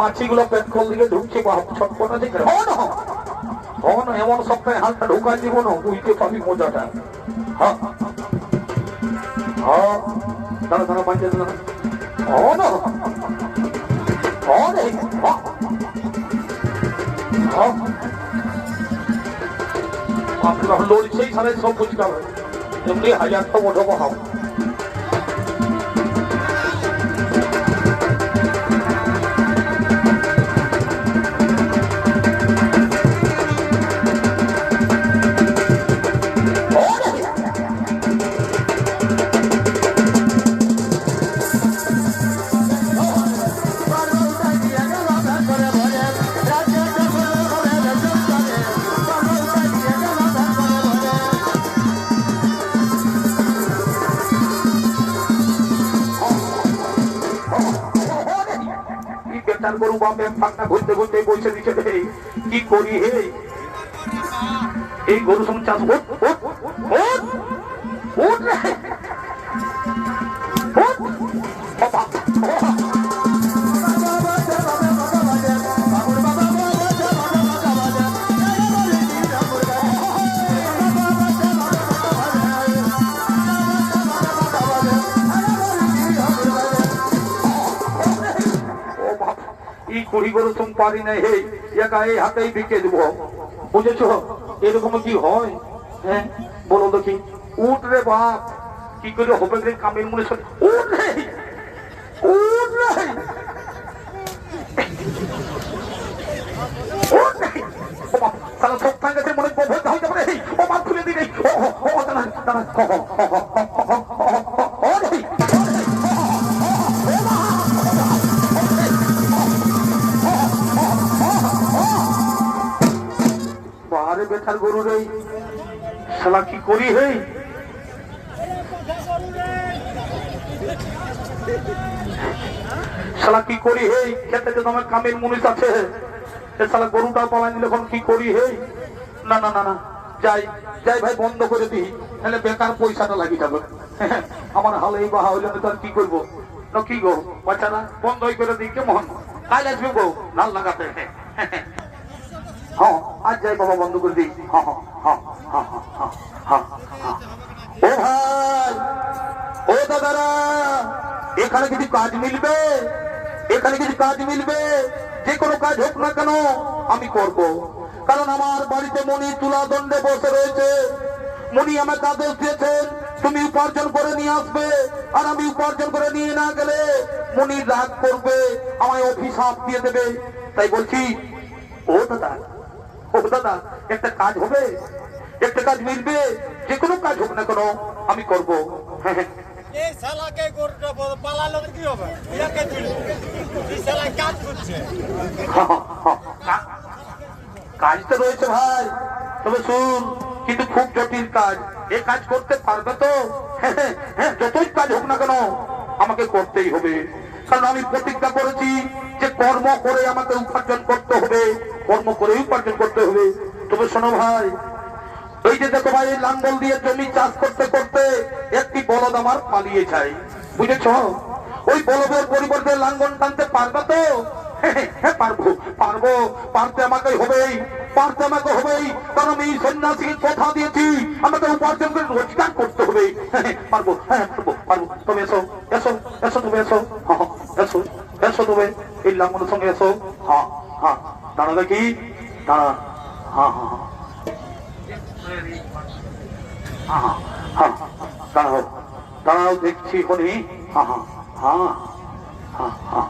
মাছিগুলো petrol দিকে ঢুকছে ছটপটা দিকে এমন সপ্তাহে হালটা ঢুকাই দিব না, বুঝতে পাবি মজাটা। হ্যাঁ হ্যাঁ দাঁড়া দাঁড়া বাঁচে লড়ছেই সাড়ে সব বুঝতে হবে, এমনি হাজার তো মোটো হাও। গরু বাপে ফাঁকা ঘুরতে ঘুরতে বসে দিচ্ছে, কি করি হে এই গরু সঙ্গে চাষ কুড়ি গরু তুম পারি না, হে একা এই হাতেই বিকে দেবো, বুঝেছ? এরকম কি হয়? হ্যাঁ বলো দেখি। উঠ রে বাপ, কি করে হবে রে কামের মনে সাথে? উঠ রে উঠ রে উঠ রে, তারা সব টাঙ্গাতে মনে বলতে হইতে পারে, ও বাপ খুলে দিলে বেটার গরু রে, শালা কি করি হে? শালা কি করি হে? খেতে তো আমার কামের মুনিশ আছে, শালা গরুটা পালাই নিলে এখন কি করি হে? না না না না, যাই যাই ভাই, বন্ধ করে দিই, তাহলে বেকার পয়সাটা লাগি যাবে। আমার হাল এই বাহা হইলে তার কি করবো? কি গো বাচ্চারা, বন্ধই করে দিই, কেমন? কাল আসবে গো নাল লাগাতে। হ্যাঁ আজ যাই বাবা, বন্ধ করে দিই। হ্যাঁ হ্যাঁ হ্যাঁ হ্যাঁ হ্যাঁ হ্যাঁ। ও ভাই, ও দাদারা, এখানে কিছু কাজ মিলবে? এখানে কিছু কাজ মিলবে? যে কোনো কাজ হোক না কেন আমি করব, কারণ আমার বাড়িতে মনি তুলা দণ্ডে বসে রয়েছে। মনি আমাকে আদেশ দিয়েছেন, তুমি উপার্জন করে নিয়ে আসবে, আর আমি উপার্জন করে নিয়ে না গেলে মনি রাগ করবে, আমায় অভিশাপ দিয়ে দেবে। তাই বলছি, ও দাদা, ও দাদা, একটা কাজ হবে, একটা কাজ মিলবে, যে কোনো কাজ হোক না কেন আমি করব। কাজ তো রয়েছে ভাই, তবে শুন, কিন্তু খুব জটিল কাজ। এই কাজ করতে পারবে তো? হ্যাঁ, যতই কাজ হোক না কেন আমাকে করতেই হবে, কারণ আমি প্রতিজ্ঞা করেছি যে কর্ম করে আমাকে উপার্জন করতে হবে, কর্ম করে উপার্জন করতে হবে। তবে শোনো ভাই, ওই যে দেখো ভাই, লাঙ্গল দিয়ে জমি চাষ করতে করতে একটি বলদ আমার পালিয়ে যায়, বুঝেছ? ওই বলদের পরিবর্তে লাঙ্গল টানতে পারবে তো? হ্যাঁ পারবো, পারবো, পারতে আমাকে হবেই, পারতে আমাকে হবেই, কারণ আমি সন্ন্যাসীকে কথা দিয়েছি আমাকে উপার্জন করে রোজগার করতে হবে। পারবো, হ্যাঁ পারবো, পারবো। তুমি এসো এসো এসো, তুমি এসো, হ্যাঁ এসো এসো, তুমি এই লাঙ্গলের সঙ্গে এসো। হ্যাঁ হ্যাঁ, দাঁড়া দেখি, দাঁড়া। হ্যাঁ হ্যাঁ হ্যাঁ হ্যাঁ, দাঁড়াও দাঁড়াও, দেখছি হনি। হ্যাঁ হ্যাঁ হ্যাঁ হ্যাঁ হ্যাঁ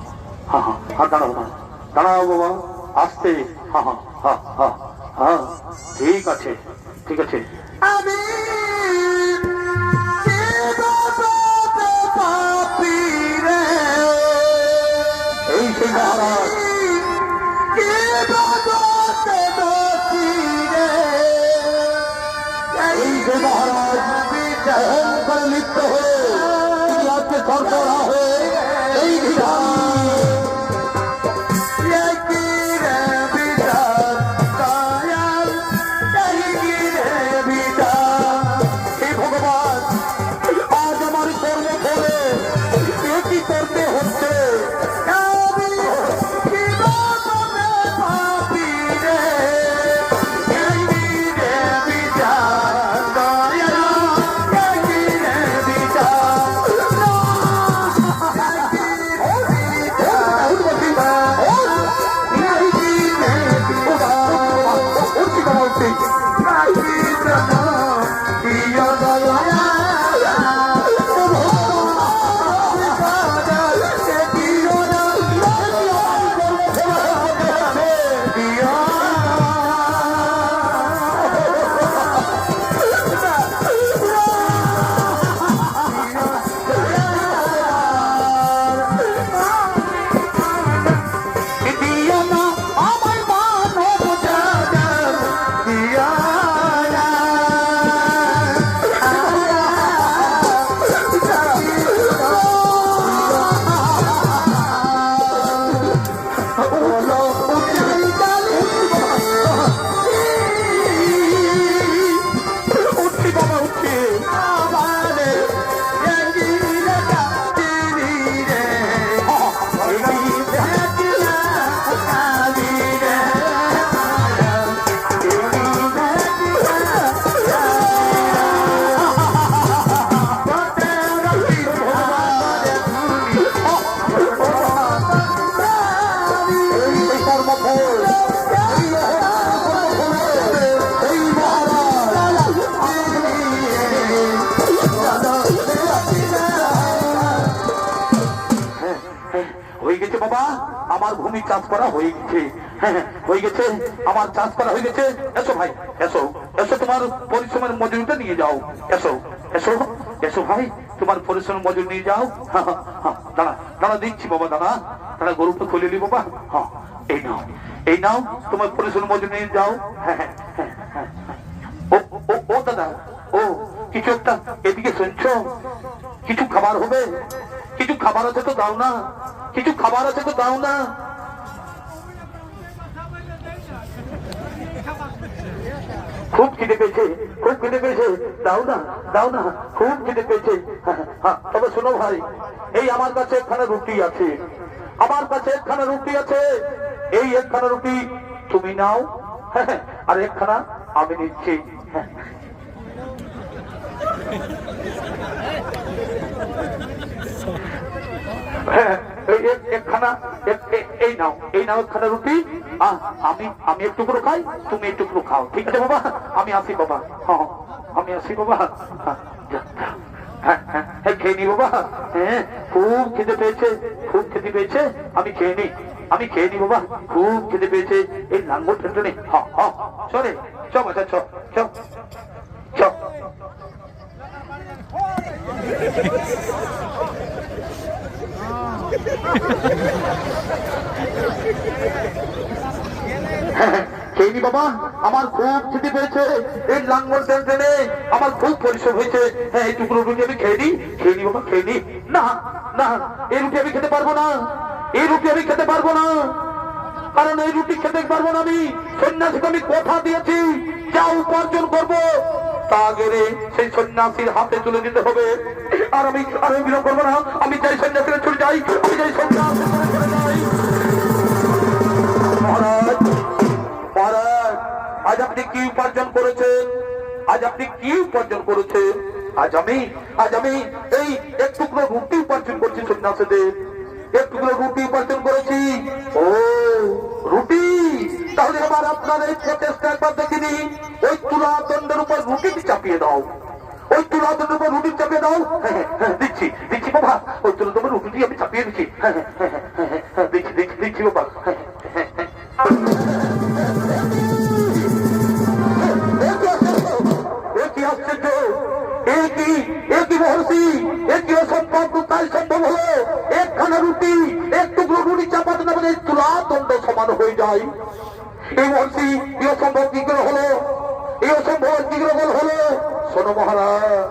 হ্যাঁ হ্যাঁ হ্যাঁ, দাঁড়াও দাঁড়াও বাবা, আসতে। হ্যাঁ হ্যাঁ হ্যাঁ হ্যাঁ হ্যাঁ, ঠিক আছে ঠিক আছে। আমি এই সেই মহারাজ, আমার ভূমি চাষ করা হয়ে গেছে, হয়ে গেছে, আমার চাষ করা হয়ে গেছে। এসো ভাই, এসো এসো, তোমার পরিশ্রমের মজুরিটা নিয়ে যাও। এসো এসো এসো ভাই, তোমার পরিশ্রমের মজুরি নিয়ে যাও। দাঁড়া দাঁড়া, দিচ্ছি বাবা, দাঁড়া দাঁড়া, গরুটা খুলে নি বাবা। হ্যাঁ, এই নাও, এই নাও, তোমার পরিশ্রমের মজুরি নিয়ে যাও। ও দাদা, ও কিছু একটা এদিকে শুনছো? কিছু খাবার হবে? কিছু খাবার আছে তো দাও না, কিছু খাবার আছে তো দাও না। খুব খিদে পেয়েছে, খুব খিদে পেয়েছে, দাও না দাও না, খুব খিদে পেয়েছে। তবে শোনো ভাই, এই আমার কাছে একখানা রুটি আছে, আমার কাছে একখানা রুটি আছে, এই একখানা রুটি তুমি নাও, আর একখানা আমি নিচ্ছি। এই নাও, এই নাও একখানা রুটি, আমি একটু করে খাই, তুমি একটু করে খাও, ঠিক আছে বাবা? আমি আসি বাবা, হ্যাঁ আমি আসি বাবা, খেয়ে নি বাবা। হ্যাঁ, খুব খেতে পেয়েছে, খুব খেতে পেয়েছে, আমি খেয়ে নি, আমি খেয়ে নি বাবা, খুব খেতে পেয়েছে। এই লাঙ্গল টেনে চলে, চ বাচ্চা, চ চ চ। খেয়ে বাবা, আমার খুব খিদে পেয়েছে, এই লাঙ্গল টেনে আমার খুব পরিশ্রম হয়েছে। হ্যাঁ, এই টুকরো রুটি আমি খেয়ে নি, খেয়ে নি বাবা, খেয়ে নি। না না, এই রুটি আমি খেতে পারবো না, এই রুটি আমি খেতে পারবো না, কারণ এই রুটি খেতে পারবো না আমি। সন্ন্যাসীকে আমি কথা দিয়েছি, যা উপার্জন করবো তা গেলে সেই সন্ন্যাসীর হাতে তুলে দিতে হবে। আর আমি বিলম্ব করবো না, আমি চাই সন্ন্যাসীরা চলে যাই, আমি চাই সন্ন্যাস চলে যাই। মহারাজ, মহারাজ, আজ আপনি কি উপার্জন করেছেন? আজ আপনি কি উপার্জন করেছেন? আজ আমি এই এক টুকরো রুটি উপার্জন করছি সন্ন্যাসীদের, এক টুকরো রুটি উপার্জন করেছি। ও রুটি, তাহলে আবার আপনার এই প্রচেষ্টা একবার দেখিনি। ওই তুলা দণ্ডের উপর রুটি চাপিয়ে দাও, ওই তুলা দণ্ডের উপর রুটি চাপিয়ে দাও। দিচ্ছি দিচ্ছি বাবা, ওই তুলা দণ্ডের রুটি আমি চাপিয়ে দিচ্ছি, দিচ্ছি দিচ্ছি দিচ্ছি বাবা। সম্ভব হলো একখানা রুটি, এক টুকরো রুটি চাপাতে না বলে তুলা দণ্ড সমান হয়ে যায়। এই মহর্ষি এই অসম্ভব কি করে হলো, এই অসম্ভব কি করে হলো? শোনো মহারাজ,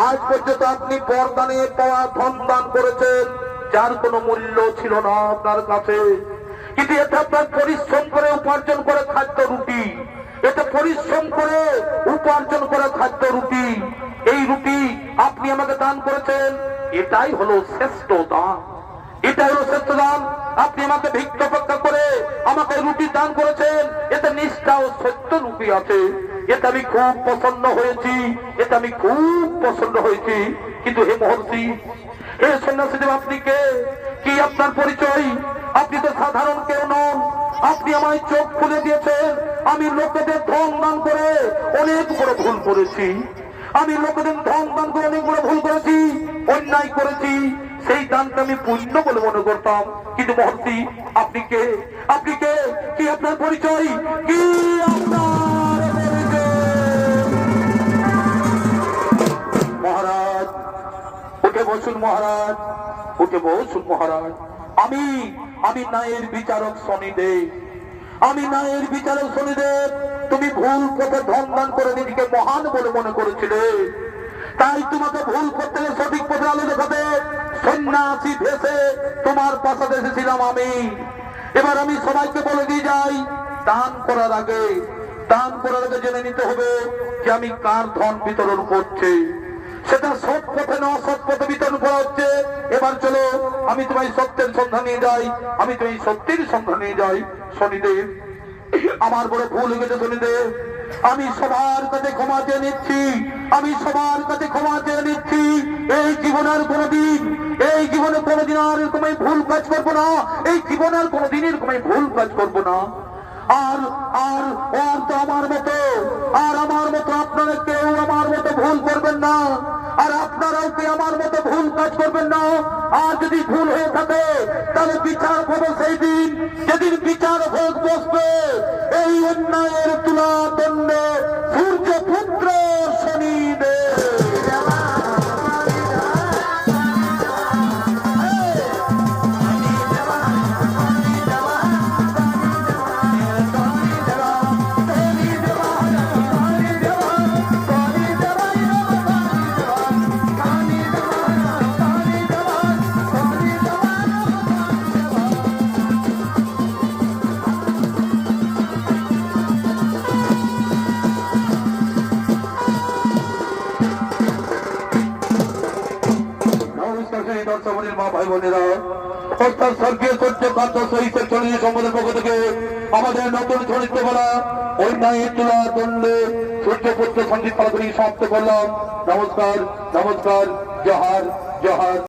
আজ পর্যন্ত আপনি বরদানে পাওয়া ধন দান করেছেন, যার কোনো মূল্য ছিল না আপনার কাছে, কিন্তু এটা আপনার পরিশ্রম করে উপার্জন করে খাদ্য রুটি, এটা পরিশ্রম করে উপার্জন করে খাদ্য রুটি। এই রুটি আপনি আমাকে দান করেছেন, এটাই হলো শ্রেষ্ঠ দান, এটাই হলো শ্রেষ্ঠ দান। আপনি আমাকে ভিক্ষা অপেক্ষা করে আমাকে রুটি দান করেছেন, এতে নিষ্ঠা ও সত্য রুটি আছে, এতে আমি খুব পছন্দ হয়েছি, এতে আমি খুব পছন্দ হয়েছি। কিন্তু হে মহর্ষি, হে সন্ন্যাসীদেব, আপনি কে? কি আপনার পরিচয়? আপনি তো সাধারণ কেউ নন, আপনি আমায় চোখ খুলে দিয়েছেন। আমি লোকেদের ধন দান করে অনেক বড় ভুল করেছি, আমি লোকদের ধন দান করে অনেক বড় ভুল করেছি, অন্যায় করেছি। সেই দানকে আমি পুণ্য বলে মনে করতাম। কিন্তু মহর্ষি, আপনি কে? আপনি কে? কি আপনার পরিচয়? কি আপনার পরিচয়? মহারাজ, উঠে বসুন মহারাজ, উঠে বসুন মহারাজ। আমি আমি ন্যায়ের বিচারক শনিদেব, আমি ন্যায়ের বিচারক শনিদেব। তুমি ভুল পথে ধন দান করে নিজেকে মহান বলে মনে করেছিলে, তাই তোমাকে ভুল করতে সঠিক পথে আলো দেখাতে সন্ন্যাসী ভেসে তোমার পাশে এসেছিলাম আমি। এবার আমি সবাইকে বলে দিয়ে যাই, দান করার আগে জেনে নিতে হবে যে আমি কার ধন বিতরণ করছি। সেটা সৎ পথে না অসৎ পথে বিতরণ করা হচ্ছে। এবার চলো আমি তোমায় সত্যের সন্ধান নিয়ে যাই, আমি তোমায় সত্যের সন্ধান নিয়ে যাই। শনিদেব, আমার বড় ভুল হয়ে গেছে শনিদেব, আমি সবার কাছে ক্ষমা চেয়ে নিচ্ছি, আমি সবার কাছে ক্ষমা চেয়ে নিচ্ছি। এই জীবনের কোনোদিন আর এরকম ভুল কাজ করবো না, এই জীবনের কোনোদিন এরকম ভুল কাজ করবো না। আর আর আর তো আমার মতো আপনারা কেউ আমার মতো ভুল করবেন না, আর আপনারাও কেউ আমার মতো ভুল কাজ করবেন না। আর যদি ভুল হয়ে থাকে তাহলে বিচার হবে সেই দিন, যেদিন বিচার ভোগ বসবে এই অন্যায়ের তুলা দণ্ডে সূর্য পুত্র শনিদেব। আমাদের নতুন চরিত্র বলা অন্যায় তুলা দণ্ডে সূর্যপুত্র সঞ্চিত সমাপ্ত করলাম। নমস্কার, নমস্কার, জহার, জহার।